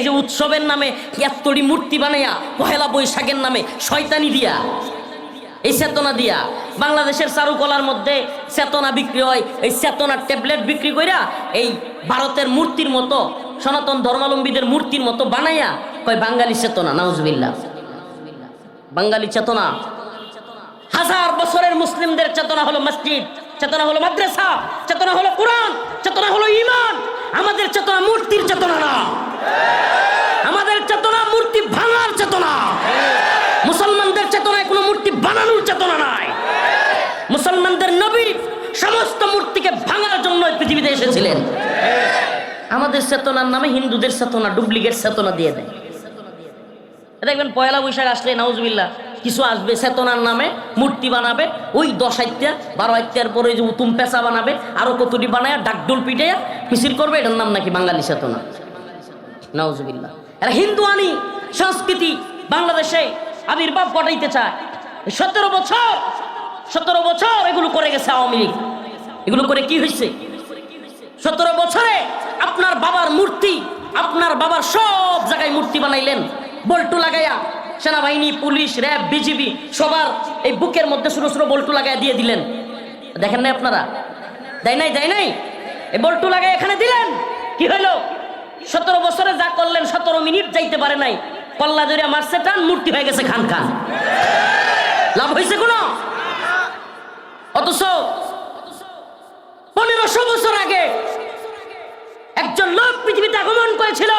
যে উৎসবের নামে এত্তরি মূর্তি বানাইয়া পহেলা বৈশাখের নামে শয়তানি দিয়া, এই চেতনা দিয়া বাংলাদেশের চারুকলার মধ্যে চেতনা বিক্রি হয়। এই চেতনার ট্যাবলেট বিক্রি কইরা এই ভারতের মূর্তির মতো, সনাতন ধর্মাবলম্বীদের মূর্তির মতো বানাইয়া কয় বাঙালি চেতনা। নাউজুবিল্লাহ, বাঙালি চেতনা। হাজার বছরের মুসলিমদের চেতনা হলো মসজিদ, চেতনা হলো মাদ্রাসা, চেতনা হলো কোরআন, চেতনা হলো ঈমান। আমাদের চেতনা মূর্তির চেতনা না, আমাদের চেতনা মূর্তি ভাঙার চেতনা। মুসলমানদের চেতনায় কোনো মূর্তি বানানোর চেতনা নাই। মুসলমানদের নবী সমস্ত মূর্তিকে ভাঙার জন্য পৃথিবীতে এসেছিলেন। আমাদের চেতনার নামে হিন্দুদের চেতনা ডুপ্লিকেট চেতনা দিয়ে দেয়। দেখবেন পয়লা বৈশাখ আসলে নাউজুবিল্লাহ কিছু আসবে চেতনার নামে মূর্তি বানাবে, ওই 10 আইত্যা 12 আইত্যার পরে যে উতুম পেঁচা বানাবে, আরো কতটি বানায় ডাকডোল পিটাইয়া মিছিল করবে, এটার নাম নাকি বাঙালি চেতনা। নাউজুবিল্লাহ, এরা হিন্দুয়ানি সংস্কৃতি বাংলাদেশে আবির্ভাব ঘটাইতে চায়। 17 বছর এগুলো করে গেছে আওয়ামী লীগ। এগুলো করে কি হয়েছে? 17 বছরে আপনার বাবার মূর্তি, আপনার বাবার সব জায়গায় মূর্তি বানাইলেন বল্টু লাগাইয়া। সেনাবাহিনী, পুলিশ, র্যাব, বিজিবি সবার এই বুকের মধ্যে ছোট ছোট বল্টু লাগাইয়া দিয়ে দিলেন। দেখেন নাই আপনারা? দেয় নাই? এই বল্টু লাগাই এখানে দিলেন, কি হইলো? 17 বছরে যা করলেন 17 মিনিট যাইতে পারে নাই, কল্লা ধরিয়া মারছে টান, মূর্তি হয়ে গেছে খান খান। লাভ হয়েছে কোনো? অথচ 1500 বছর আগে একজন লোক পৃথিবীতে আগমন করেছিল।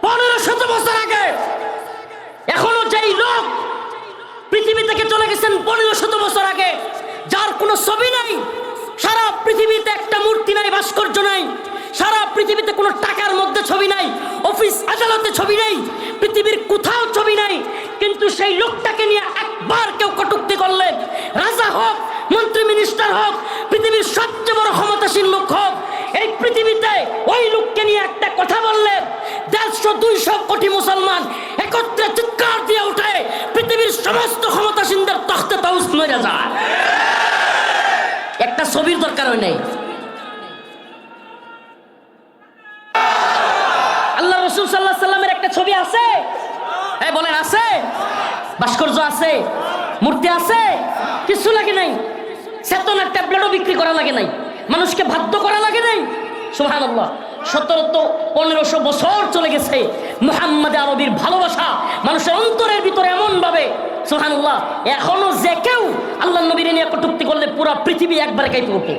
1500 বছর আগে। এখনো যেই লোক পৃথিবী থেকে চলে গেছেন 1500 বছর আগে, যার কোনো ছবি নাই, সারা পৃথিবীতে একটা মূর্তি নাই, ভাস্কর্য নাই, সারা পৃথিবীতে কোনো টাকার মধ্যে ছবি নাই, অফিস আদালতে ছবি নাই, পৃথিবীর কোথাও ছবি নাই, কিন্তু সেই লোকটাকে নিয়ে একবার কেউ কটূক্তি করলে, রাজা হোক, মন্ত্রী মিনিস্টার হোক, পৃথিবীর সবচেয়ে বড় ক্ষমতাসীন লোক হোক, এই পৃথিবীতে ওই লোককে নিয়ে একটা কথা বললে 150-200 কোটি মুসলমান একত্রে চিৎকার দিয়ে উঠে পৃথিবীর সমস্ত ক্ষমতাসীনদের তখতে তাউস মেরে যায়। একটা ছবির দরকার হয় নাই। আল্লাহ রাসূল সাল্লাল্লাহু আলাইহি সাল্লামের একটা ছবি আছে? হ্যাঁ বলেন, আছে? ভাস্কর্য আছে, মূর্তি আছে, কিছু লাগে নাই। চেতনার ট্যাবলেটও বিক্রি করা লাগে নাই, মানুষকে বাধ্য করা লাগে নাই। সুবহানাল্লাহ, 1500 বছর চলে গেছে। মুহাম্মদ আরবির ভালোবাসা মানুষের অন্তরের ভিতরে এমন ভাবে, সুবহানাল্লাহ, এখনো যে কেউ আল্লাহর নবীর নিয়ে কটূক্তি করলে পুরো পৃথিবী একবারে কাঁপে ওঠে।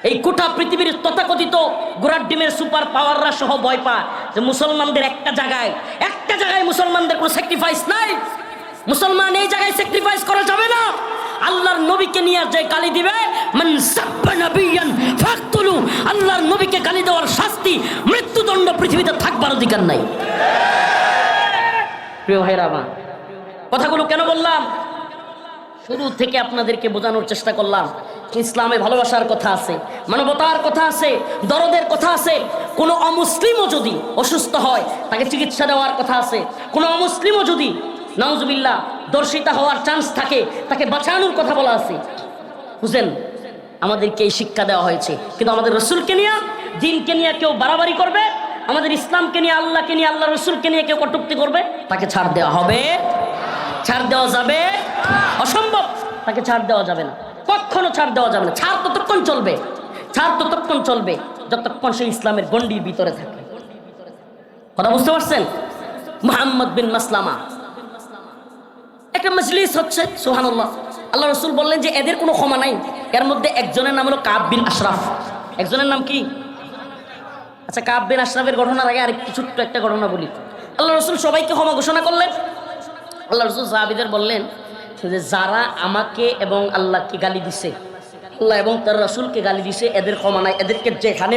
এই গোটা পৃথিবীর তথাকথিত গোড়ার ডিমের সুপার পাওয়াররা সহ ভয় পায় যে মুসলমানদের একটা জায়গায় মুসলমানদের কোনো স্যাক্রিফাইস নাই, মুসলমান এই জায়গায় স্যাক্রিফাইস করা যাবে না। আল্লাহর নবীকে নিয়ে যে গালি দিবে, মান সাব্বা নাবিয়ান ফাকতুলু, আল্লাহর নবীকে গালি দেওয়ার শাস্তি মৃত্যুদণ্ড, পৃথিবীতে থাকবার অধিকার নাই। প্রিয় ভাইরা আমার, কথাগুলো কেন বললাম? শুরু থেকে আপনাদেরকে বোঝানোর চেষ্টা করলাম ইসলামে ভালোবাসার কথা আছে, মানবতার কথা আছে, দরদের কথা আছে। কোনো অমুসলিমও যদি অসুস্থ হয় তাকে চিকিৎসা দেওয়ার কথা আছে। কোনো অমুসলিমও যদি নাউজুবিল্লাহ দর্শিতা হওয়ার চান্স থাকে তাকে বাঁচানোর কথা বলা আছে। বুঝেন, আমাদেরকে এই শিক্ষা দেওয়া হয়েছে। কিন্তু আমাদের রসুলকে নিয়ে, দিনকে নিয়ে কেউ বাড়াবাড়ি করবে, আমাদের ইসলামকে নিয়ে, আল্লাহকে নিয়ে, আল্লাহ রসুলকে নিয়ে কেউ কটূক্তি করবে, তাকে ছাড় দেওয়া হবে? ছাড় দেওয়া যাবে? অসম্ভব, তাকে ছাড় দেওয়া যাবে না, কখনো ছাড় দেওয়া যাবে না। ছাড় ততক্ষণ চলবে যতক্ষণ সে ইসলামের গণ্ডির ভিতরে থাকে। কথা বুঝতে পারছেন? মুহাম্মদ বিন মাসলামা, একটা মজলিস হচ্ছে, সুবহানাল্লাহ, আল্লাহ রসুল বললেন যে এদের কোনো ক্ষমা নাই। এর মধ্যে একজনের নাম হলো কাব বিন আশরাফ। একজনের নাম কি? আচ্ছা, কাব বিন আশরাফের ঘটনার আগে আরেকটু ছোট্ট একটা ঘটনা বলি। আল্লাহ রসুল সবাইকে ক্ষমা ঘোষণা করলেন। আল্লাহ রসুল সাহাবীদের বললেন যে যারা আমাকে এবং আল্লাহকে গালি দিছে, আল্লাহ এবং তার রসুলকে গালি দিছে, এদের ক্ষমা নাই। এদেরকে যেখানে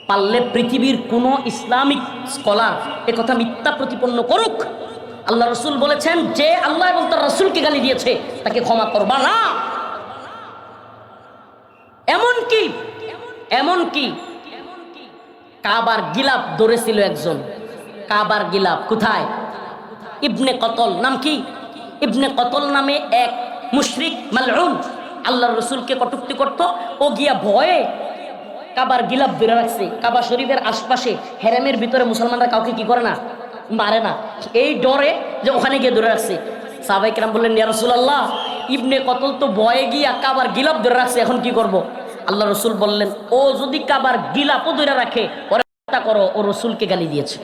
পারলে পৃথিবীর কোন ইসলামিক স্কলার এ কথা মিথ্যা প্রতিপন্ন করুক, আল্লাহ রসুল বলেছেন যে আল্লাহ এবং তার রসুলকে গালি দিয়েছে তাকে ক্ষমা করবা না। এমনকি কাবার গিলাফ ধরেছিল একজন। কাবার গিলাফ কোথায়? ইবনে কতল। নাম কি? ইবনে কতল নামে এক মুশরিক মালউন আল্লাহর রসুলকে কটূক্তি করত। ও গিয়া ভয়ে কাবার গিলাফ ধরে রাখছে। কাবা শরীফের আশপাশে হেরেমের ভিতরে মুসলমানরা কাউকে কি করে না, মারে না, এই ডরে যে ওখানে গিয়ে ধরে রাখছে। সাহাবায়ে কেরাম বললেন, ইয়া রাসূলুল্লাহ, ইবনে কতল তো ভয়ে গিয়া কাবার গিলাফ ধরে রাখছে, এখন কি করব? আল্লাহ রসুল বললেন, ও যদি কাবার গিলাফও ধরে রাখে, ওরা করো, ও রসুলকে গালি দিয়েছে।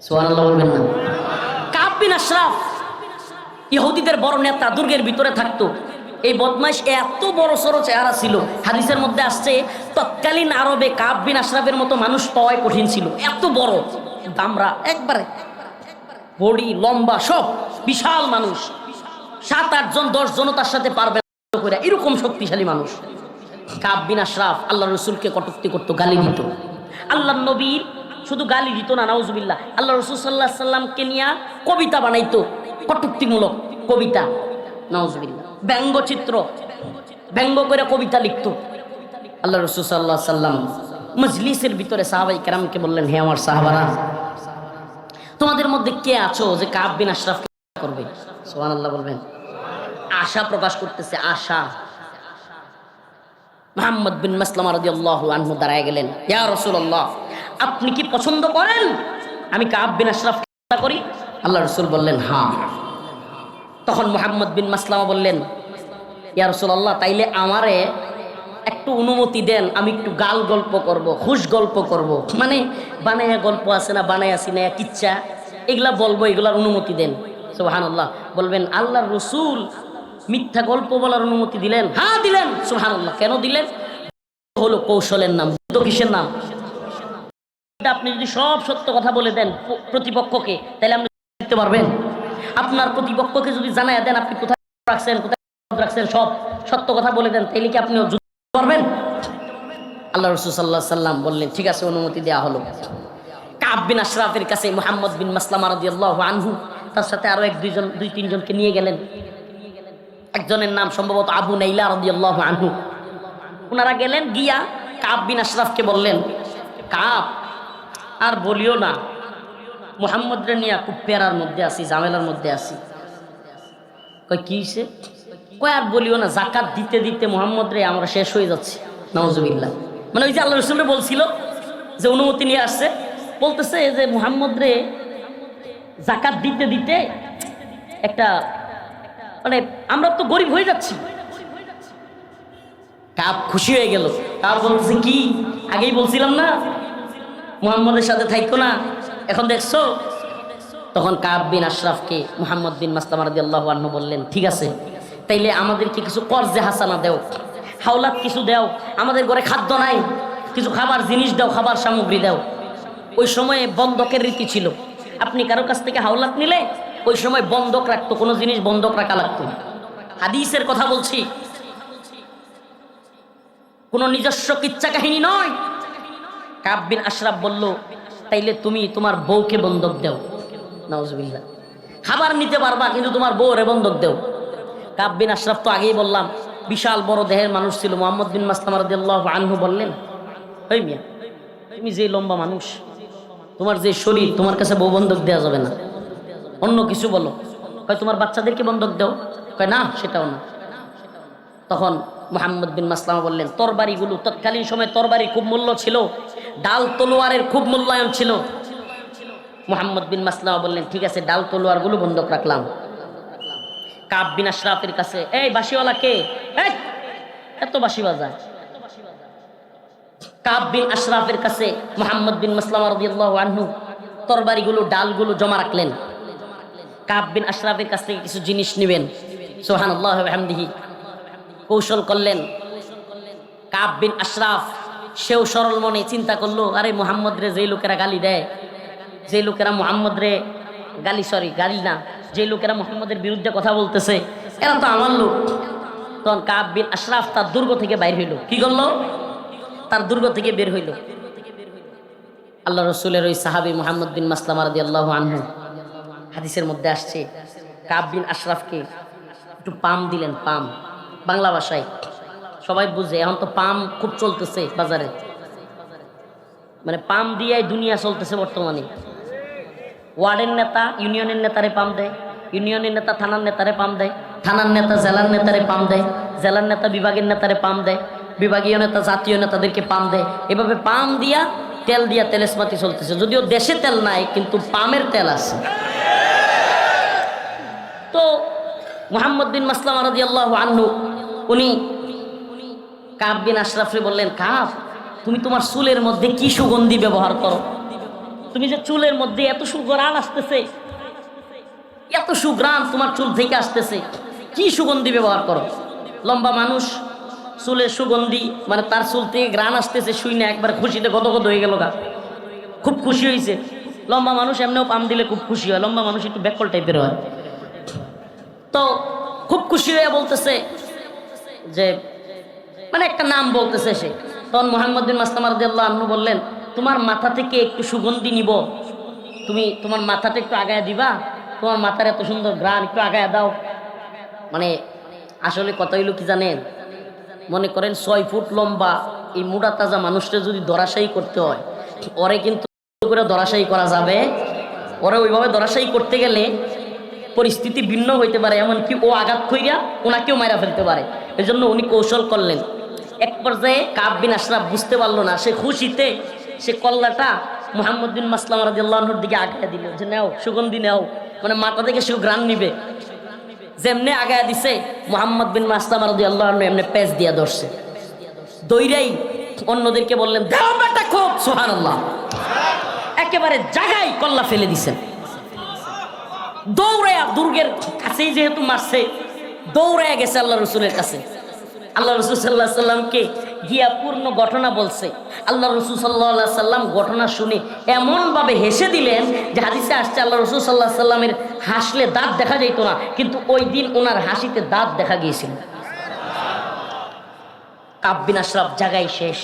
সুবহানাল্লাহ বলবেন না? কাব বিন আশরাফ ইহুদিদের বড় নেতা, দুর্গের ভিতরে থাকতো। এই বদমাইশ এত বড় সড়ো চেহারা ছিল, হাদিসের মধ্যে আসছে তৎকালীন আরবে কাব বিন আশরাফের মতো মানুষ পাওয়াই কঠিন ছিল। এত বড় দামরা, একবারে বডি লম্বা, সব বিশাল মানুষ, 7-8 জন 10 জন তার সাথে পারবে না, এরকম শক্তিশালী মানুষ। কাব বিন আশরাফ আল্লাহ রসুলকে কটূক্তি করতো, গালি দিত। আল্লাহ নবীর শুধু গালি দিত না, নাউজুবিল্লাহ, আল্লাহ রসুল সাল্লাল্লাহু আলাইহি সাল্লামকে নিয়ে কবিতা বানাইতো, কটূক্তিমূলক কবিতা, নাউজুবিল্লাহ, ব্যঙ্গচিত্র, ব্যঙ্গ করে কবিতা লিখতো। আল্লাহ রসুল সাল্লাল্লাহু আলাইহি সাল্লাম মজলিসের ভিতরে সাহাবায়ে কেরামকে বললেন, হে আমার সাহাবারা, তোমাদের মধ্যে কে আছো যে কাব বিন আশরাফকে করবে? সুবহানাল্লাহ বলবেন। আশা প্রকাশ করতেছে, আশা। মুহাম্মদ বিন মাসলামা রাদিয়াল্লাহু আনহু দাঁড়ায় গেলেন, ইয়া রাসূলুল্লাহ, আপনি কি পছন্দ করেন আমি কাব বিন আশরাফকে হত্যা করি? আল্লাহ রসুল বললেন, হ্যাঁ। তখন মুহাম্মদ বিন মাসলামা বললেন, ইয়া রাসূলুল্লাহ, তাইলে আমারে একটু অনুমতি দেন, আমি একটু গাল গল্প করব, খুশ গল্প করব, মানে বানায়া গল্প আছে না, বানায়া সিনায়া কিচ্ছা, এগুলা বলবো, এগুলার অনুমতি দেন। সুবহানাল্লাহ বলবেন, আল্লাহর রসুল মিথ্যা গল্প বলার অনুমতি দিলেন? হ্যাঁ দিলেন। সুবহানাল্লাহ। কেন দিলেন? হলো কৌশলের নাম, তো কিসের নাম? আপনি যদি সব সত্য কথা বলে দেন প্রতিপক্ষকে, তাহলে আপনি জিততে পারবেন? আপনার প্রতিপক্ষকে যদি জানায় দেন আপনি কোথায় রাখছেন, কোথায় রাখছেন, সব সত্য কথা বলে দেন, তাহলে কি আপনি যুদ্ধ করবেন? আল্লাহ রাসূল সাল্লাল্লাহু আলাইহি সাল্লাম বললেন, ঠিক আছে, অনুমতি দেওয়া হলো। কাব বিন আশরাফের কাছে মুহাম্মদ বিন মাসলামা রাদিয়াল্লাহু আনহু তার সাথে আরো 2-3 জনকে নিয়ে গেলেন। একজনের নাম সম্ভবত আবু নাইলা রাদিয়াল্লাহু আনহু। ওনারা গেলেন, গিয়া কাব বিন আশরাফকে বললেন, কাব, আর বলিও না, মুহাম্মদ রে নিয়ে খুব পেরার মধ্যে আছি, ঝামেলার মধ্যে আছি। কই কি হইছে? কই আর বলিও না, যাকাত দিতে দিতে মুহাম্মদ রে আমরা শেষ হয়ে যাচ্ছে। নাউজুবিল্লাহ। মানে ওই যে আল্লাহ রাসূল বলছিল যে অনুমতি নিয়ে আসছে, বলতেছে যে মুহাম্মদ রে যাকাত দিতে দিতে একটা, মানে আমরা তো গরিব হয়ে যাচ্ছি। কাব খুশি হয়ে গেল। কাব বলতেছে, কি আগেই বলছিলাম না মুহাম্মদের সাথে থাইকো না, এখন দেখছো? তখন কাব বিন আশরাফকে মুহাম্মদ বিন মাসলামা রাদিয়াল্লাহু আনহু বললেন, ঠিক আছে, তাইলে আমাদেরকে কিছু কর্জে হাসানা দেও, হাওলাত কিছু দেও, আমাদের ঘরে খাদ্য নাই, কিছু খাবার জিনিস দাও, খাবার সামগ্রী দাও। ওই সময়ে বন্ধকের রীতি ছিল, আপনি কারো কাছ থেকে হাওলাত নিলে ওই সময় বন্ধক রাখতো, কোনো জিনিস বন্ধক রাখা লাগতো। হাদিসের কথা বলছি, কোনো নিজস্ব কিচ্ছা কাহিনী নয়। কাব বিন আশরাফ বলল, তাইলে তুমি তোমার বউকে বন্ধক দাও। নাউজুবিল্লাহ। খাবার নিতে পারবা কিন্তু তোমার বউরে বন্ধক দাও। কাব বিন আশরাফ তো আগেই বললাম বিশাল বড় দেহের মানুষ ছিল। মুহাম্মদ বিন মাসলামা রাদিয়াল্লাহু আনহু বললেন, ওই মিয়া, তুমি যে লম্বা মানুষ, তোমার যে শরীর, তোমার কাছে বউ বন্ধক দেওয়া যাবে না, অন্য কিছু বলো। কয় তোমার বাচ্চাদেরকে বন্ধক দাও। কয় না, সেটাও না। তখন মুহাম্মদ বিন মাসলামা বললেন, তরবারিগুলো, তৎকালীন সময় তরবারি খুব মূল্য ছিল, ডাল তলোয়ারের খুব মূল্যায়ন ছিল। মুহাম্মদ বিন মাসলামা বললেন, ঠিক আছে, ডাল তলোয়ারগুলো বন্ধক রাখলাম। কাব বিন আশরাফের কাছে, এই বাঁশিওয়ালা কে, এত বাঁশি বাজায়? কাব বিন আশরাফের কাছে মুহাম্মদ বিন মাসলামা রাদিয়াল্লাহু আনহু তরবারিগুলো, ডালগুলো জমা রাখলেন। কাব বিন আশরাফের কাছ থেকে কিছু জিনিস নেবেন। সুবহানাল্লাহ ওয়া বিহামদিহি। কৌশল করলেন কাব বিন আশরাফ। সেও সরল মনে চিন্তা করলো, আরে মুহাম্মদ রে যে লোকেরা গালি দেয়, যে লোকেরা মুহাম্মদ রে গালি না, যে লোকেরা মুহাম্মদের বিরুদ্ধে কথা বলতেছে, এরা তো আমার লোক। তখন কাব বিন আশরাফ তার দুর্গ থেকে বাইর হইল। কি করলো? তার দুর্গ থেকে বের হইল। আল্লাহ রসুলের ওই সাহাবী মুহাম্মদ বিন মাসলামা রাদিয়াল্লাহু আনহু, হাদিসের মধ্যে আসছে, কাব বিন আশরাফকে একটু পাম দিলেন। পাম বাংলা ভাষায় সবাই বুঝে, এখন তো পাম খুব চলতেছে বাজারে, মানে পাম দিয়াই দুনিয়া চলতেছে বর্তমানে। ওয়ার্ডের নেতা ইউনিয়নের নেতারে পাম দেয়, ইউনিয়নের নেতা থানার নেতারে পাম দেয়, থানার নেতা জেলার নেতারে পাম দেয়, জেলার নেতা বিভাগের নেতারে পাম দেয়, বিভাগীয় নেতা, জাতীয় নেতাদেরকে পাম দেয়। এভাবে পাম দিয়া তেল দিয়া তেলেসমাতি চলতেছে। যদিও দেশে তেল নাই, কিন্তু পামের তেল আছে। তো মুহাম্মদ বিন মাসলামা রাদিয়াল্লাহু আনহু উনি কাব বিন আশরাফরে বললেন, কাব, তুমি তোমার চুলের মধ্যে কি সুগন্ধি ব্যবহার করো? তুমি যে চুলের মধ্যে এত সুঘ্রাণ আসতেছে, এত সুঘ্রাণ তোমার চুল থেকে আসতেছে, কি সুগন্ধি ব্যবহার করো? লম্বা মানুষ, চুলের সুগন্ধি, মানে তার চুল থেকে ঘ্রাণ আসতেছে, শুই না একবার খুশিতে গদগদ হয়ে গেল গা, খুব খুশি হয়েছে। লম্বা মানুষ এমনিও পাম দিলে খুব খুশি হয়, লম্বা মানুষ একটু ব্যাকল টাইপের হয়। তো খুব খুশি হয়ে বলতেছে যে, মানে একটা নাম বলতেছে সে। তখন মুহাম্মদ বিন মাসলামা রাদিয়াল্লাহু আনহু বললেন, তোমার মাথা থেকে একটু সুগন্ধি নিব, তুমি তোমার মাথাটা একটু আগায় দিবা, তোমার মাথার এত সুন্দর ঘ্রাণ, একটু আগায় দাও। মানে আসলে কথা হইল কি জানেন, মনে করেন 6 ফুট লম্বা এই মোটা তাজা মানুষটা যদি ধরাশায়ী করতে হয়, ওরে কিন্তু করে ধরাশায়ী করা যাবে। ওরে ওইভাবে ধরাশায়ী করতে গেলে পরিস্থিতি ভিন্ন হইতে পারে, এমনকি ও আঘাত কইরা ওনাকেও মারা ফেলতে পারে। এই জন্য উনি কৌশল করলেন। এক পর্যায়ে কাব বিন আশরাফ বুঝতে পারলো না, সে খুশিতে সে কল্লাটা মুহাম্মদ বিন মাসলামা রাদিয়াল্লাহু আনহুর দিকে আগায় দিল, যে নাও সুগন্ধি নাও, মানে মাথা থেকে সে ঘ্রাণ নিবে। যেমনে আগায় দিছে, মুহাম্মদ বিন মাসলামা রাদিয়াল্লাহু আনহু এমনি পেঁচ দিয়া ধরছে। দইরাই অন্যদেরকে বললেন, দাও বেটা খুব, সুবহানাল্লাহ, একেবারে জায়গায় কল্লা ফেলে দিছেন। দৌড়ায়া দুর্গের কাছেই যেহেতু মারছে, দৌড়ায়া গেছে আল্লাহ রসুলের কাছে। আল্লাহ রসুল সাল্লাহ সাল্লামকে গিয়া পূর্ণ ঘটনা বলছে। আল্লাহ রসুল সাল্লাহ সাল্লাম ঘটনা শুনে এমনভাবে হেসে দিলেন যে হাদিসে আসছে আল্লাহ রসুল সাল্লাহ সাল্লামের হাসলে দাঁত দেখা যেত না, কিন্তু ওই দিন ওনার হাসিতে দাঁত দেখা গিয়েছিল। কাব বিন আশরাফ জায়গায় শেষ,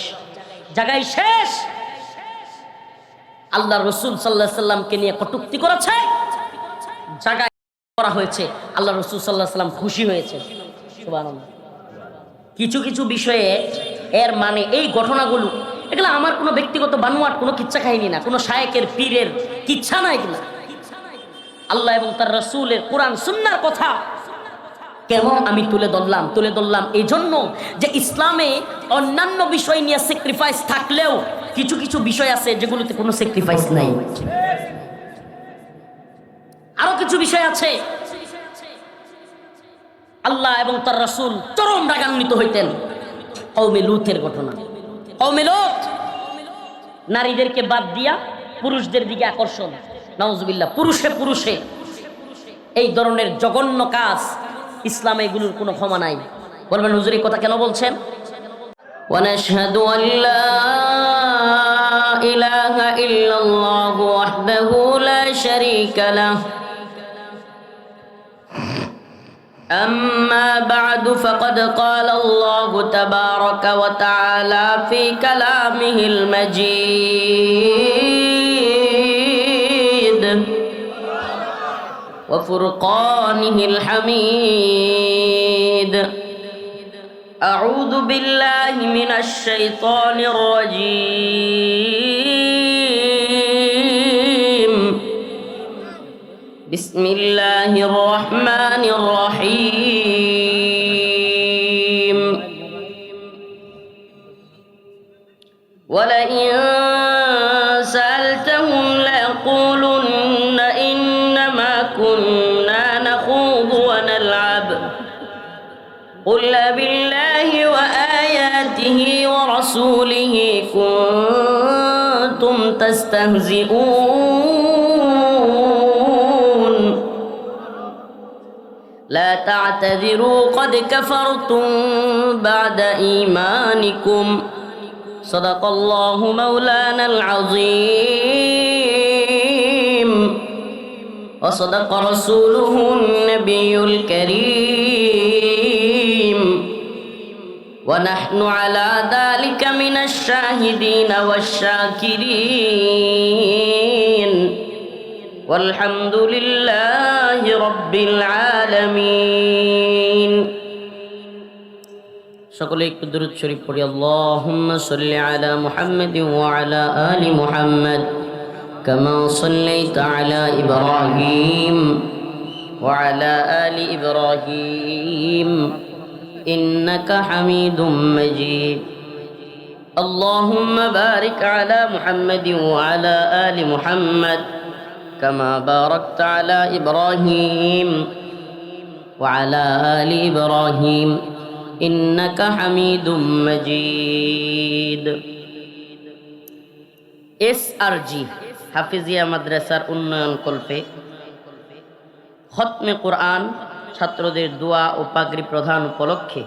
জায়গায় শেষ। আল্লাহ রসুল সাল্লাহ সাল্লামকে নিয়ে কটূক্তি করেছে, জায়গায় করা হয়েছে। আল্লাহ রসুল সাল্লাহ সাল্লাম খুশি হয়েছে। সুবহানাল্লাহ। কিছু কিছু বিষয়ে এর মানে এই ঘটনাগুলো, এগুলো আমার কোনো ব্যক্তিগত বানোয়াট কোনো কিচ্ছা কাহিনী না, কোনো শায়েকের পীরের কিচ্ছা না, এগুলো আল্লাহ এবং তার রসুলের কোরআন সুন্নাহর কথা। কেমন আমি তুলে ধরলাম এই জন্য যে ইসলামে অন্যান্য বিষয় নিয়ে স্যাক্রিফাইস থাকলেও কিছু কিছু বিষয় আছে যেগুলোতে কোনো স্যাক্রিফাইস নাই। আরো কিছু বিষয় আছে আল্লাহ এবং তার রাসূল চরম রাগান্বিত হইতেন। কওমে লূতের ঘটনা। কওমে লূত নারীদেরকে বাদ দিয়া পুরুষদের দিকে আকর্ষণ, নাউজুবিল্লাহ, পুরুষে এই ধরনের জঘন্য কাজ ইসলামে এগুলোর কোনো ক্ষমা নাই। বলবেন হুজুর এই কথা কেন বলছেন? ওয়ানাশহাদু আল্লা ইলাহা ইল্লাল্লাহু ওয়াহদাহু লা শারীকা লাহু أما بعد فقد قال الله تبارك وتعالى في كلامه المجيد وفرقانه الحميد أعوذ بالله من الشيطان الرجيم بسم الله الرحمن الرحيم ولئن سألتهم ليقولن إنما كنا نخوض ونلعب قل بالله وآياته ورسوله كنتم تستهزئون لا تعتذروا قد كفرتم بعد إيمانكم صدق الله مولانا العظيم وصدق رسوله النبي الكريم ونحن على ذلك من الشاهدين والشاكرين والحمد لله رب العالمين সকলে একটু দরুদ শরীফ পড়ি আল্লাহুম্মা সাল্লি আলা মুহাম্মাদিন ওয়া আলা আলি মুহাম্মাদ কামা সাল্লাইতা আলা ইব্রাহিম ওয়া আলা আলি ইব্রাহিম إنك حميد مجيد اللهم بارك على محمد وعلى آل محمد كما باركت على إبراهيم وعلى آل إبراهيم إنك حميد مجيد SRG হাফিজিয়া মাদ্রাসার উন্নয়ন কল্পে খতমে কোরআন ছাত্রদের দোয়া ও পাগড়ি প্রদান উপলক্ষে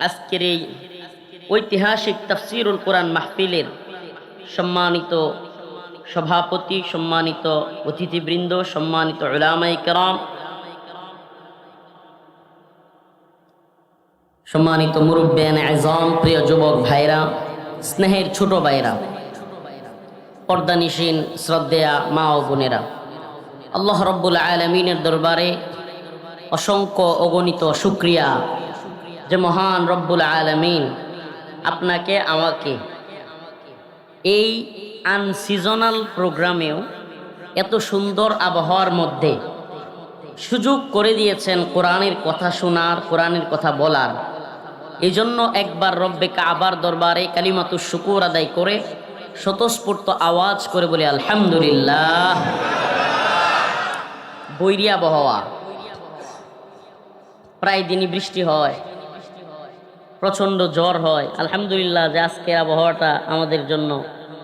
আজকের এই ঐতিহাসিক তাফসীরুল কোরআন মাহফিলের সম্মানিত সভাপতি, সম্মানিত অতিথিবৃন্দ, সম্মানিত উলামায়ে কেরাম, সম্মানিত মুরব্বিয়ানে আযম, প্রিয় যুবক ভাইরা, স্নেহের ছোট ভাইরা, পর্দানিশীন শ্রদ্ধেয়া মা ও বোনেরা, আল্লাহ রাব্বুল আলামিনের দরবারে অসংখ্য অগণিত শুকরিয়া যে মহান রব্বুল আলামিন আপনাকে আমাকে এই আনসিজনাল প্রোগ্রামেও এত সুন্দর আবহাওয়ার মধ্যে সুযোগ করে দিয়েছেন কোরআনের কথা শোনার, কোরআনের কথা বলার। এই জন্য একবার রব্বে কাবার দরবারে কালিমাতুশ শুকুর আদায় করে স্বতঃস্ফূর্ত আওয়াজ করে বলি আলহামদুলিল্লাহ। বৈরী আবহাওয়া, প্রায় দিনই বৃষ্টি হয়, প্রচণ্ড জ্বর হয়। আলহামদুলিল্লাহ যে আজকের আবহাওয়াটা আমাদের জন্য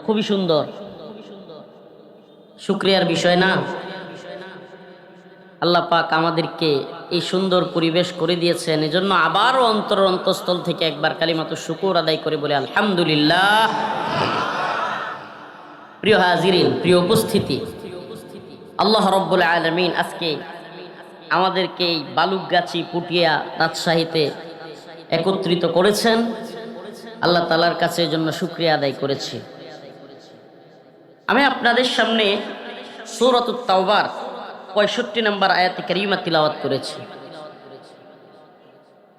খুবই সুন্দর, শুকরিয়ার বিষয় না? আল্লাহ পাক আমাদেরকে এই সুন্দর পরিবেশ করে দিয়েছেন, এজন্য আবারও অন্তঃস্থল থেকে একবার কালিমাতুশ শুকুর আদায় করে বলে আলহামদুলিল্লাহ। প্রিয় হাজিরিন, প্রিয় উপস্থিতি, আল্লাহ রাব্বুল আলামিন আজকে আমাদেরকে এই বালুকগাছি পুটিয়া রাজশাহীতে একত্রিত করেছেন। আল্লাহ তাআলার কাছে এজন্য শুকরিয়া আদায় করেছি। আমি আপনাদের সামনে সূরাতুত তাওবার 65 নম্বর আয়াতে কারিমা তিলাওয়াত করেছি।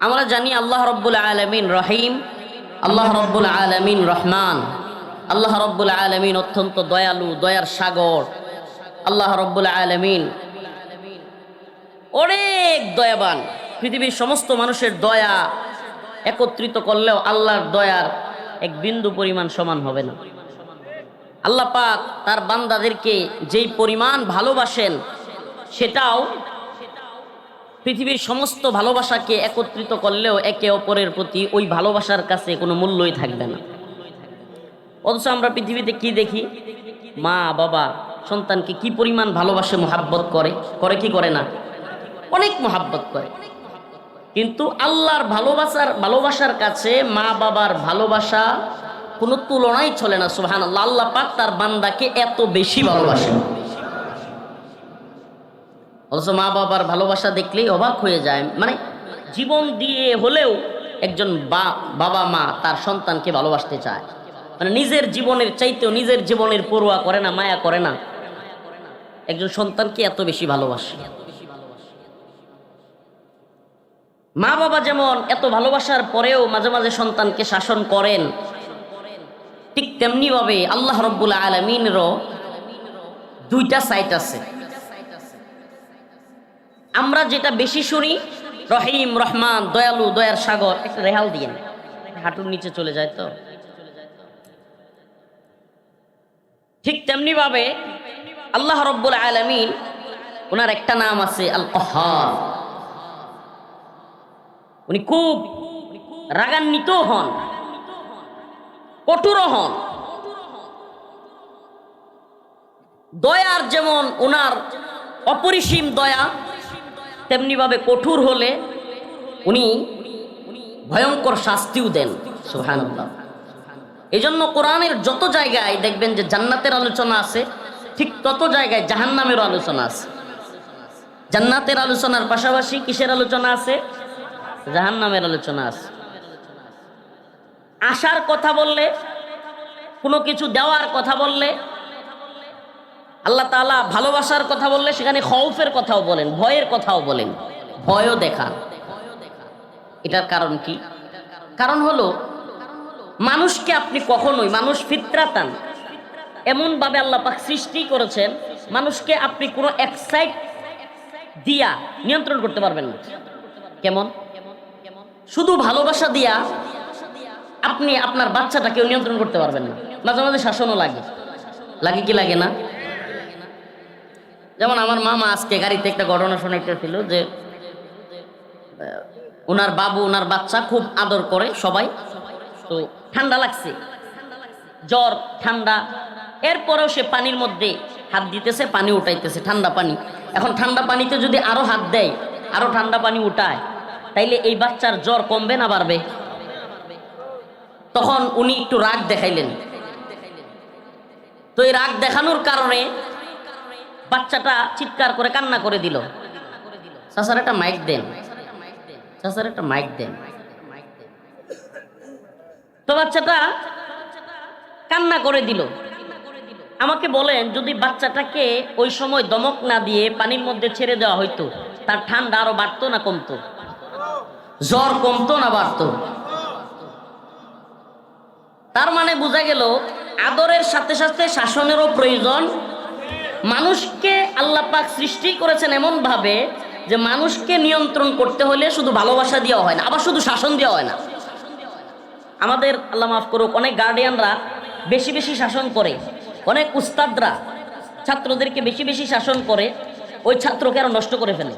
আমরা জানি আল্লাহ রাব্বুল আলামিন রহিম, আল্লাহ রাব্বুল আলামিন রহমান, আল্লাহ রাব্বুল আলামিন অত্যন্ত দয়ালু, দয়ার সাগর। আল্লাহ রাব্বুল আলামিন অনেক দয়াবান। পৃথিবীর সমস্ত মানুষের দয়া একত্রিত করলেও আল্লাহর দয়ার এক বিন্দু পরিমাণ সমান হবে না। আল্লাহ পাক তার বান্দাদেরকে যেই পরিমাণ ভালোবাসেন সেটাও পৃথিবীর সমস্ত ভালোবাসাকে একত্রিত করলেও একে অপরের প্রতি ওই ভালোবাসার কাছে কোনো মূল্যই থাকবে না। অথচ আমরা পৃথিবীতে কি দেখি, মা বাবা সন্তানকে কি পরিমাণ ভালোবাসে, মোহাব্বত করে কি করে না? অনেক মোহাব্বত করে। কিন্তু আল্লাহর ভালোবাসার কাছে মা বাবার ভালোবাসা কোনো তুলনাই চলে না। সুবহানাল্লাহ, আল্লাহ পাক তার বান্দাকে এত বেশি ভালোবাসেন। অথচ মা বাবার ভালোবাসা দেখলেই অবাক হয়ে যায়। মানে জীবন দিয়ে হলেও একজন বাবা মা তার সন্তানকে ভালোবাসতে চায়। মানে নিজের জীবনের চাইতেও নিজের জীবনের পরোয়া করে না, মায়া করে না, একজন সন্তানকে এত বেশি ভালোবাসে। মা বাবা যেমন এত ভালোবাসার পরেও মাঝে মাঝে সন্তানকে শাসন করেন, ঠিক তেমনি ভাবে আল্লাহ রাব্বুল আলামিনেরও দুইটা সাইড আছে। আমরা যেটা বেশি শুনি, রহিম, রহমান, দয়ালু, দয়ার সাগর, একটা রেহাল দিয়ে হাঁটুর নিচে চলে যায় তো। ঠিক তেমনি ভাবে আল্লাহ রাব্বুল আলামিন, ওনার একটা নাম আছে আল কাহ্হার। উনি খুব রাগান্বিত হন, কঠোর হন। দয়ার যেমন ওনার অপরিসীম দয়া, তেমনি ভাবে কঠোর হলে উনি ভয়ঙ্কর শাস্তিও দেন। সুবহানাল্লাহ। এই জন্য কোরআনের যত জায়গায় দেখবেন যে জান্নাতের আলোচনা আছে, ঠিক তত জায়গায় জাহান্নামেরও আলোচনা আছে। জান্নাতের আলোচনার পাশাপাশি কিসের আলোচনা আছে? জাহান্নামের আলোচনা আছে। আশার কথা বললে, কোনো কিছু দেওয়ার কথা বললে, আল্লাহ তাআলা ভালোবাসার কথা বললে সেখানে খৌফের কথাও বলেন, ভয়ের কথাও বলেন, ভয়ও দেখান। এটার কারণ কি? কারণ হলো মানুষকে আপনি কখনোই, মানুষ ফিতরাতান এমনভাবে আল্লাহ পাক সৃষ্টি করেছেন, মানুষকে আপনি কোনো এক্সাইট দিয়া নিয়ন্ত্রণ করতে পারবেন না। কেমন? শুধু ভালোবাসা দিয়া আপনি আপনার বাচ্চাটাকেও নিয়ন্ত্রণ করতে পারবেন না। মাঝে মাঝে শাসনও লাগে, লাগে কি লাগে না? যেমন আমার মামা আজকে গাড়িতে একটা ঘটনা শোনাইতেছিল যে ওনার বাবু ওনার বাচ্চা খুব আদর করে সবাই, তো ঠান্ডা লাগছে, জ্বর ঠান্ডা, এরপরেও সে পানির মধ্যে হাত দিতেছে, পানি উঠাইতেছে, ঠান্ডা পানি। এখন ঠান্ডা পানিতে যদি আরো হাত দেয়, আরো ঠান্ডা পানি উঠায়, তাইলে এই বাচ্চার জ্বর কমবে না বাড়বে? তখন উনি একটু রাগ দেখাইলেন। তো এই রাগ দেখানোর কারণে বাচ্চাটা চিৎকার করে কান্না করে দিল। চাচার একটা মাইক দেন, চাচার একটা মাইক দেন। তো বাচ্চাটা কান্না করে দিল। আমাকে বলেন, যদি বাচ্চাটাকে ওই সময় দমক না দিয়ে পানির মধ্যে ছেড়ে দেওয়া হইতো, তার ঠান্ডা আরো বাড়তো না কমতো? জ্বর কমতো না বাড়তো? তার মানে বোঝা গেল আদরের সাথে সাথে শাসনেরও প্রয়োজন। মানুষকে আল্লাহ পাক সৃষ্টি করেছেন এমন ভাবে যে মানুষকে নিয়ন্ত্রণ করতে হলে শুধু ভালোবাসা দেওয়া হয় না, আবার শুধু শাসন দেওয়া হয় না। আমাদের আল্লাহ মাফ করুক, অনেক গার্ডিয়ানরা বেশি বেশি শাসন করে, অনেক উস্তাদরা ছাত্রদেরকে বেশি বেশি শাসন করে, ওই ছাত্রকে আরো নষ্ট করে ফেলে।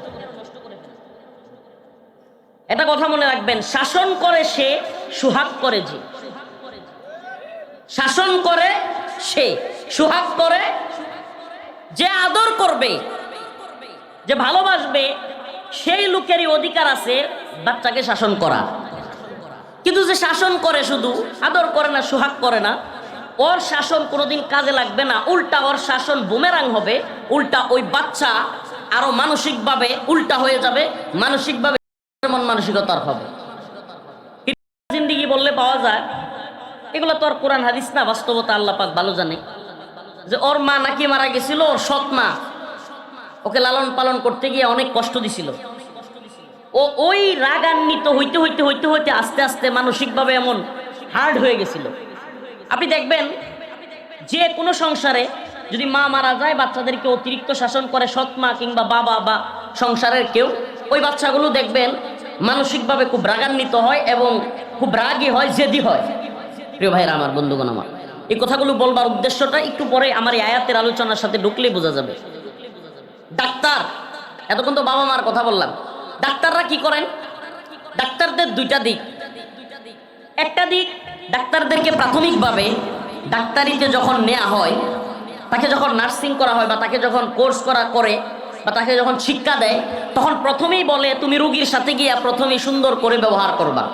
এটা কথা মনে রাখবেন, শাসন করে সে, সুহাগ করে যে। শাসন করে সে, সুহাগ করে যে। আদর করবে, যে ভালোবাসবে, সেই লোকেরই অধিকার আছে বাচ্চাকে শাসন করা। কিন্তু যে শাসন করে শুধু, আদর করে না, সুহাগ করে না, ওর শাসন কোনোদিন কাজে লাগবে না। উল্টা ওর শাসন বুমেরাং হবে, উল্টা ওই বাচ্চা আরো মানসিকভাবে উল্টা হয়ে যাবে, মানসিকভাবে মন মানসিকতার হবে। জিন্দিগি বললে পাওয়া যায়, এগুলো তো আর কোরআন হাদিস না, বাস্তবতা আল্লাহ পাক ভালো জানে। যে ওর মা নাকি মারা গেছিল, ওর সৎ মা ওকে লালন পালন করতে গিয়ে অনেক কষ্ট দিছিল। ও ওই রাগান্বিত হইতে হইতে হইতে হইতে আস্তে আস্তে মানসিকভাবে এমন হার্ড হয়ে গেছিল। আপনি দেখবেন যে কোনো সংসারে যদি মা মারা যায়, বাচ্চাদেরকে অতিরিক্ত শাসন করে সৎ মা কিংবা বাবা বা সংসারের কেউ, ওই বাচ্চাগুলো দেখবেন মানসিকভাবে খুব রাগান্বিত হয় এবং খুব রাগী হয়, জেদি হয়। প্রিয় ভাইরা আমার, বন্ধুগণ আমার, এই কথাগুলো বলবার উদ্দেশ্যটা একটু পরে আমার এই আয়াতের আলোচনার সাথে ঢুকলেই বোঝা যাবে। ডাক্তার, এতক্ষণ তো বাবা মার কথা বললাম, ডাক্তাররা কি করেন? ডাক্তারদের দুইটা দিক। একটা দিক, ডাক্তারদেরকে প্রাথমিকভাবে ডাক্তারিতে যখন নেওয়া হয়, তাকে যখন নার্সিং করা হয় বা তাকে যখন কোর্স করে বা তাকে যখন শিক্ষা দেয়, তখন প্রথমেই বলে তুমি রোগীর সাথে গিয়া প্রথমেই সুন্দর করে ব্যবহার করবা।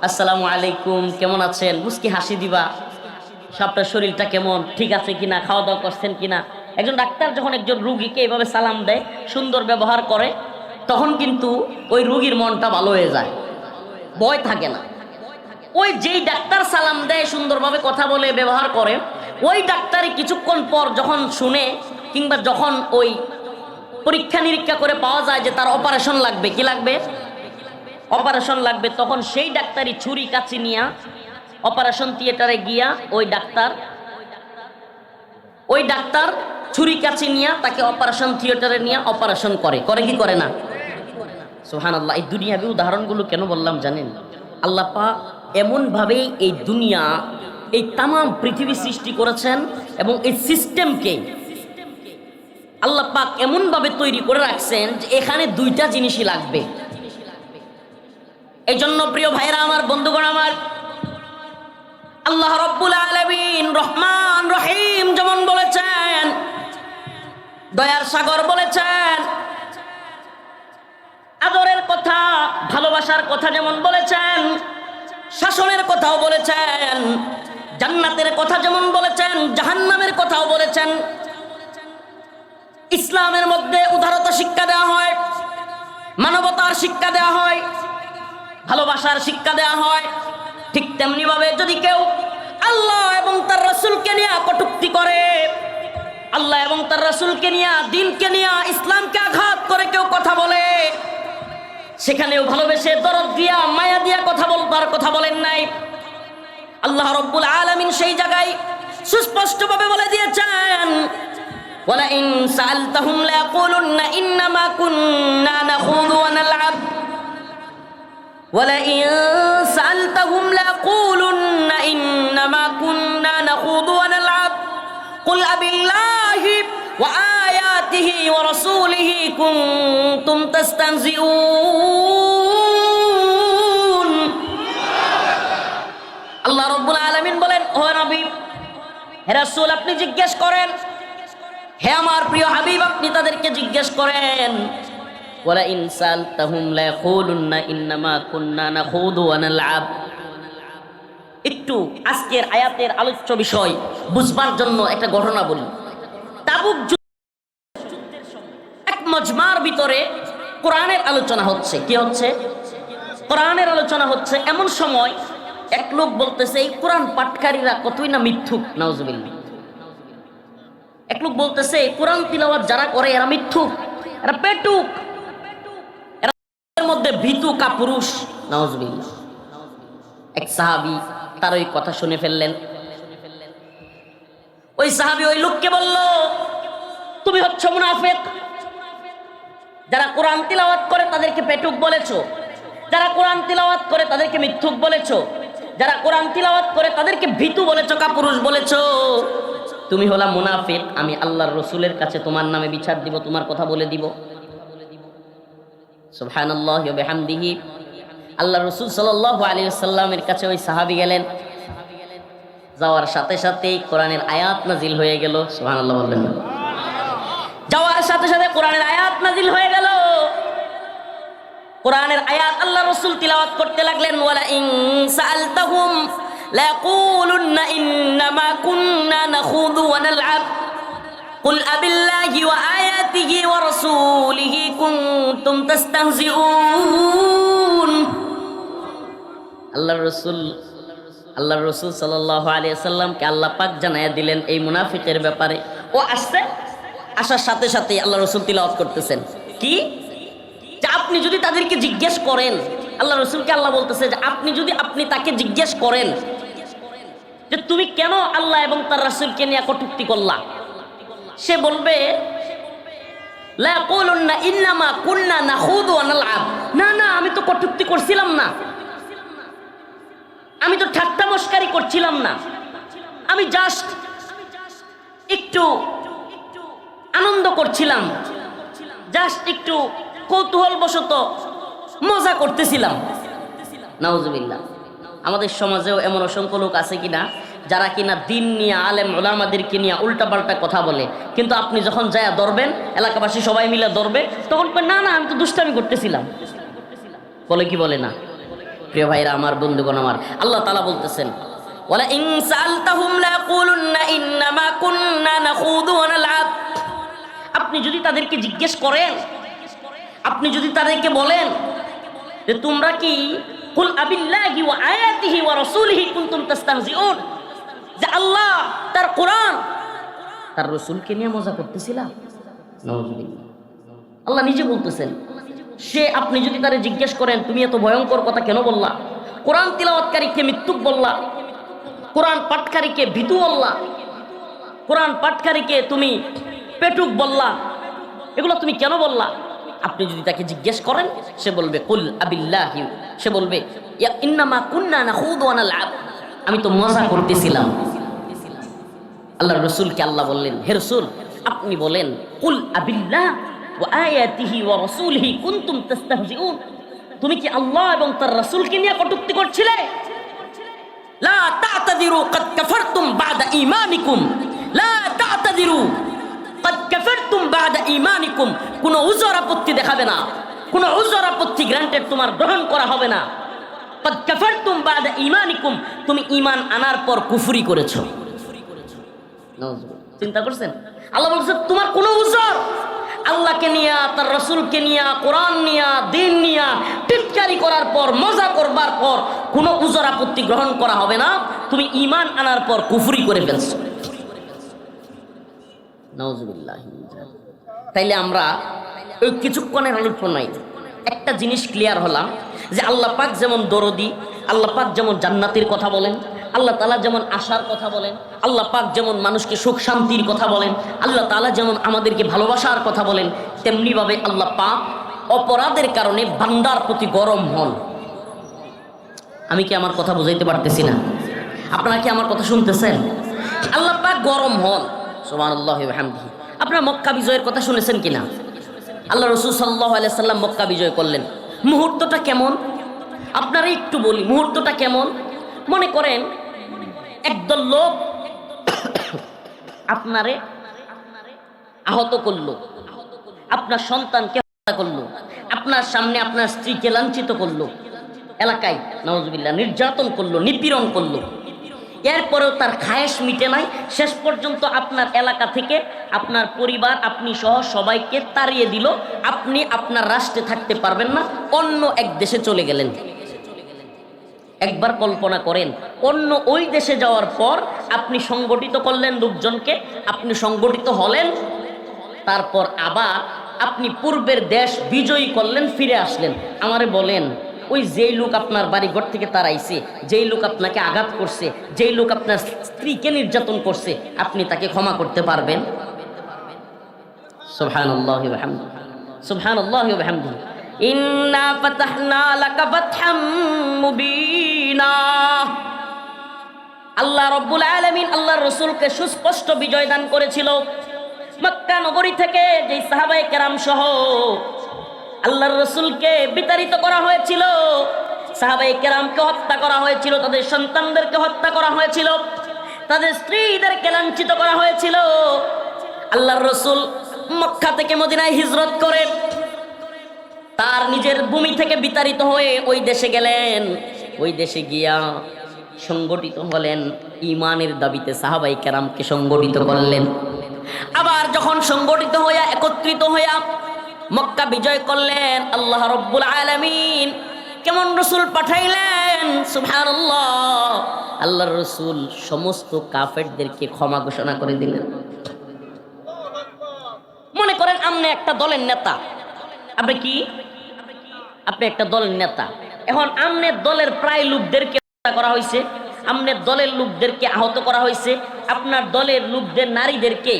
আসসালামু আলাইকুম, কেমন আছেন, মুস্কি হাসি দিবা, সবটার শরীরটা কেমন, ঠিক আছে কিনা, খাওয়া দাওয়া করছেন কিনা। একজন ডাক্তার যখন একজন রুগীকে এইভাবে সালাম দেয়, সুন্দর ব্যবহার করে, তখন কিন্তু ওই রুগীর মনটা ভালো হয়ে যায়, ভয় থাকে না। ওই যেই ডাক্তার সালাম দেয়, সুন্দরভাবে কথা বলে ব্যবহার করে, ওই ডাক্তারই কিছুক্ষণ পর যখন শুনে কিংবা যখন ওই পরীক্ষা নিরীক্ষা করে পাওয়া যায় যে তার অপারেশন লাগবে, কি লাগবে, অপারেশন লাগবে, তখন সেই ডাক্তারই ছুরি কাচি নিয়ে অপারেশন থিয়েটারে গিয়া ওই ডাক্তার ছুরি কাচি নিয়ে তাকে অপারেশন থিয়েটারে নিয়ে অপারেশন করে কি করে না? সুবহানাল্লাহ। এই দুনিয়াবি উদাহরণগুলো কেন বললাম জানেন? আল্লাহ পাক এমন ভাবেই এই দুনিয়া, এই তাম পৃথিবী সৃষ্টি করেছেন এবং এই সিস্টেমকে আল্লাহ পাক এমন ভাবে তৈরি করে রাখছেন যে এখানে দুইটা জিনিসই লাগবে। এই জন্য প্রিয় ভাইরা আমার, বন্ধুগণ আমার, আল্লাহ রাব্বুল আলামিন রহমান রহিম যেমন বলেছেন, দয়ার সাগর বলেছেন, আদরের কথা, ভালোবাসার কথা যেমন বলেছেন, শাসনের কথাও বলেছেন, জান্নাতের কথা যেমন বলেছেন, জাহান্নামের কথাও বলেছেন। ইসলামের মধ্যে উদারতা শিক্ষা দেওয়া হয়, মানবতার শিক্ষা দেওয়া হয়, ভালোবাসার শিক্ষা দেওয়া হয়। ঠিক তেমনি ভাবে যদি কেউ আল্লাহ এবং তার রাসূলকে নিয়ে কটূক্তি করে, আল্লাহ এবং তার রাসূলকে নিয়ে, দ্বীনকে নিয়ে, ইসলামকে আঘাত করে কেউ কথা বলে, সেখানেও ভালোবেসে দরদ দিয়া মায়া দিয়া কথা বলবার কথা বলেন নাই। আল্লাহ রাব্বুল আলামিন সেই জায়গায় সুস্পষ্টভাবে বলে দিয়েছেন, ওয়ালা ইন সাআলতাহুম লায়াকুলুন্না ইন্নামা কুন্না নাখুযু ওয়া নালআব। ولئن سألتهم ليقولن إنما كنا نخوض ونلعب قل أبالله وآياته ورسوله كنتم تستهزئون আল্লাহ রাব্বুল আলামিন বলেন, ও নবী, হে রাসূল, আপনি জিজ্ঞেস করেন, হে আমার প্রিয় হাবিব, আপনি তাদেরকে জিজ্ঞেস করেন, ওয়ালা ইন সালতাহুম লা ইয়াকুলুন্না ইন্নামা কুন্না নাখুদু ওয়া নালআব। একটু আজকের আয়াতের আলোচ্য বিষয় বুঝবার জন্য একটা ঘটনা বলি। তাবুক যুদ্ধের সময় এক মজমার ভিতরে কোরআনের আলোচনা হচ্ছে। কি হচ্ছে? কোরআনের আলোচনা হচ্ছে। এমন সময় এক লোক বলতেছে, এই কোরআন পাঠকারীরা কতই না মিথ্যুক, নাউজুবিল্লাহ। এক লোক বলতেছে, কোরআন তিলাওয়াত যারা করে এরা মিথ্যুক, এরা পেটুক, এর মধ্যে ভীতু কাপুরুষ, নাউজুবিল্লাহ। এক সাহাবী তার ওই কথা শুনে ফেললেন। ওই সাহাবী ওই লোককে বলল, তুমি হচ্ছ মুনাফিক। যারা কোরআন তিলাওয়াত করে তাদেরকে পেটুক বলেছো, যারা কোরআন তিলাওয়াত করে তাদেরকে মিথ্যুক বলেছো, যারা কোরআন তিলাওয়াত করে তাদেরকে ভীতু বলেছো, কাপুরুষ বলেছো, তুমি হলা মুনাফিক। আমি আল্লাহর রাসূলের কাছে তোমার নামে বিচার দিব, তোমার কথা বলে দিব। সুবহানাল্লাহি ওয়া বিহামদিহি। আল্লাহর রাসূল সাল্লাল্লাহু আলাইহি ওয়াসাল্লামের কাছে ওই সাহাবী গেলেন। যাওয়ার সাথে সাথেই কোরআনের আয়াত নাজিল হয়ে গেল। সুবহানাল্লাহ বলবেন না? যাওয়ার সাথে সাথে কোরআনের আয়াত নাজিল হয়ে গেল। কোরআনের আয়াত আল্লাহর রাসূল তিলাওয়াত করতে লাগলেন। ওয়ালা ইন সাআলতাহুম লা ইয়াকুলুন্না ইন্নামা কুন্না নাখুদু ওয়া নালআব কুল আবিল্লাহি ওয়া আয়াতিহি ওয়া রাসূলিহি কুনতুম তাস্তাহজিউন। আল্লাহর রাসূল সাল্লাল্লাহু আলাইহি ওয়াসাল্লামকে আল্লাহ পাক জানায়া দিলেন এই মুনাফিকের ব্যাপারে। ও আসার সাথে সাথে আল্লাহর রাসূল তিলাওয়াত করতেছেন কি, যে আপনি যদি তাদেরকে জিজ্ঞেস করেন, আল্লাহ রাসূলকে আল্লাহ বলতেছে যে আপনি তাকে জিজ্ঞেস করেন যে তুমি কেন আল্লাহ এবং তার রাসূলকে নিয়ে কটূক্তি করলা, সে বলবে লা ইয়াকুলুন্না ইন্নামা কুন্না নাখুদু ওয়া নালআব। না না, আমি তো কটূক্তি করছিলাম না, আমি তো ঠাট্টা মশকারি করছিলাম না, আমি জাস্ট একটু আনন্দ করছিলাম, জাস্ট একটু কৌতূহল বশত মজা করতেছিলাম। নাউজুবিল্লাহ। আমাদের সমাজেও এমন অসংখ্য লোক আছে কিনা যারা কিনা দিন নিয়ে, আলেম ওলামাদেরকে নিয়ে উল্টাপাল্টা কথা বলে, কিন্তু আপনি যখন যায়া ধরবেন, এলাকাবাসী সবাই মিলে ধরবে, তখন না না আমি তো দুষ্টামি করতেছিলাম বলে। কি বলে না? প্রিয় ভাইরা আমার, বন্ধুগণ আমার, আল্লাহ তাআলা বলতেছেন, ওয়ালা ইন সাআলতাহুম লা ইয়াকুলুন্না ইন্নামা কুন্না নাখুদু ওয়া নালআব। আপনি যদি তাদেরকে জিজ্ঞেস করেন, আপনি যদি তাদেরকে বলেন যে তোমরা কি কুল আবিল্লাহি ওয়া আয়াতিহি ওয়া রাসূলিহি কুনতুম তাস্তাহজিউন, যে আল্লাহ, তার কোরআন, তার রাসূলকে নিয়ে মজা করতেছিলাম। নাউজুবিল্লাহ। আল্লাহ নিজে বলতেছেন, আপনি যদি তারে জিজ্ঞেস করেন তুমি এত ভয়ঙ্কর কথা কেন বললা, কোরআন তিলাওয়াতকারীকে মিথ্যুক বললা, কোরআন পাঠকারীকে ভীতু বললা, কোরআন পাঠকারীকে তুমি পেটুক বললা, এগুলো তুমি কেন বললা? আপনি যদি তাকে জিজ্ঞেস করেন, সে বলবে কুল আবিল্লাহি, সে বলবে ইন্নামা কুন্না নাখুদু ওয়া নালআব, আমি তো মজা করতেছিলাম। আল্লাহর রাসূলকে আল্লাহ বললেন, হে রাসূল, আপনি বলেন কুল আবিল্লাহ ওয়া আয়াতিহি ওয়া রাসূলিহি কুনতুম তাস্তাহজিউন, তুমি কি আল্লাহ এবং তার রাসূলকে নিয়ে কটূক্তি করছিলে? লা তা'তাযিরু ক্বাদ কাফারতুম বা'দা ঈমানিকুম, লা তা'তাযিরু ক্বাদ কাফারতুম বা'দা ঈমানিকুম। কোনো উযর আপত্তি দেখাবে না, কোনো উযর আপত্তি গ্রান্টেড তোমার গ্রহণ করা হবে না। ক্বাদ কাফারতুম বা'দা ঈমানিকুম, তুমি ঈমান আনার পর কুফরি করেছো। চিন্তা করছেন? আল্লাহ বলছে তোমার কোনো উযর, আল্লাহকে নিয়া, তার রাসূলকে নিয়া, কোরআন নিয়া, দিন নিয়া টিটকারি করার পর, মজা করবার পর কোনো উযর আপত্তি গ্রহণ করা হবে না। তুমি ঈমান আনার পর কুফরি করে ফেলছো। নাউজুবিল্লাহ। তাইলে আমরা ওই কিছুক্ষণের আলোচনায় একটা জিনিস ক্লিয়ার হলাম যে আল্লাহ পাক যেমন দরদি, আল্লাহ পাক যেমন জান্নাতের কথা বলেন, আল্লাহ তাআলা যেমন আশার কথা বলেন, আল্লাহ পাক যেমন মানুষকে সুখ শান্তির কথা বলেন, আল্লাহ তাআলা যেমন আমাদেরকে ভালোবাসার কথা বলেন, তেমনিভাবে আল্লাহ পাক অপরাধের কারণে বান্দার প্রতি গরম হন। আমি কি আমার কথা বুঝাইতে পারতেছি না? আপনারা কি আমার কথা শুনতেছেন? আল্লাহ পাক গরম হন, সুবহানাল্লাহি ওয়া বিহামদিহি। আপনারা মক্কা বিজয়ের কথা শুনেছেন কিনা? আল্লাহ রাসূল সাল্লাল্লাহু আলাইহি সাল্লাম মক্কা বিজয় করলেন। মুহূর্তটা কেমন আপনারা একটু বলি, মুহূর্তটা কেমন? মনে করেন একদল লোক আপনারে আহত করলো, আপনার সন্তানকে হত্যা করলো, আপনার সামনে আপনার স্ত্রীকে লাঞ্ছিত করলো, এলাকায় নাউজুবিল্লাহ নির্যাতন করলো, নিপীড়ন করলো। এরপরেও তার খায়েশ মিটে নাই। শেষ পর্যন্ত আপনার এলাকা থেকে আপনার পরিবার, আপনি সহ সবাইকে তাড়িয়ে দিল। আপনি আপনার রাষ্ট্রে থাকতে পারবেন না, অন্য এক দেশে চলে গেলেন। একবার কল্পনা করেন, অন্য ওই দেশে যাওয়ার পর আপনি সংগঠিত করলেন লোকজনকে, আপনি সংগঠিত হলেন, তারপর আবার আপনি পূর্বের দেশ বিজয়ী করলেন, ফিরে আসলেন। আমারে বলেন, ওই যেই লোক আপনার বাড়িঘর থেকে তাড়াইছে, যেই লোক আপনাকে আঘাত করছে, যেই লোক আপনার স্ত্রীকে নির্যাতন করছে, আপনি তাকে ক্ষমা করতে পারবেন? সুবহানাল্লাহি ওয়া বিহামদিহি, সুবহানাল্লাহি ওয়া বিহামদিহি। ইন্না ফাতাহনা লাকা ফাতহাম মুবিনা। আল্লাহ রাব্বুল আলামিন আল্লাহর রাসূলকে সুস্পষ্ট বিজয় দান করেছিল। মক্কা নগরী থেকে যে সাহাবায়ে কেরাম সহ আল্লাহর রাসূলকে বিতাড়িত করা হয়েছিল, সাহাবায়ে কেরামকে হত্যা করা হয়েছিল, তাদের সন্তানদেরকে হত্যা করা হয়েছিল, তাদের স্ত্রীদেরকে লাঞ্ছিত করা হয়েছিল। আল্লাহর রাসূল মক্কা থেকে মদিনায় হিজরত করে তার নিজের ভূমি থেকে বিতাড়িত হয়ে ওই দেশে গেলেন। ওই দেশে গিয়া সংগঠিত হলেন, ঈমানের দাবিতে সাহাবায়ে কেরামকে সংগঠিত করলেন। আবার যখন সংগঠিত হইয়া একত্রিত হইয়া মক্কা বিজয় করলেন, আল্লাহ রাব্বুল আলামিন কেমন রাসূল পাঠাইলেন, সুবহানাল্লাহ। আল্লাহর রাসূল সমস্ত কাফেরদেরকে ক্ষমা ঘোষণা করে দিলেন। মনে করেন আপনি একটা দলের নেতা, আপনি একটা দলের নেতা। এখন আমনের দলের প্রায় লোকদেরকে হত্যা করা হয়েছে, আমনের দলের লোকদেরকে আহত করা হয়েছে, আপনার দলের লোকদের নারীদেরকে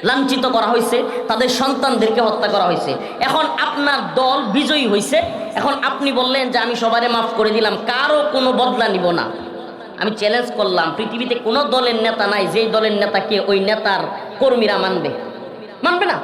লাঞ্ছিত করা হয়েছে, তাদের সন্তানদেরকে হত্যা করা হয়েছে। এখন আপনার দল বিজয়ী হয়েছে। এখন আপনি বললেন যে আমি সবারে মাফ করে দিলাম, কারো কোনো বদলা নিব না। আমি চ্যালেঞ্জ করলাম, পৃথিবীতে কোনো দলের নেতা নাই যেই দলের নেতাকে ওই নেতার কর্মীরা মানবে না।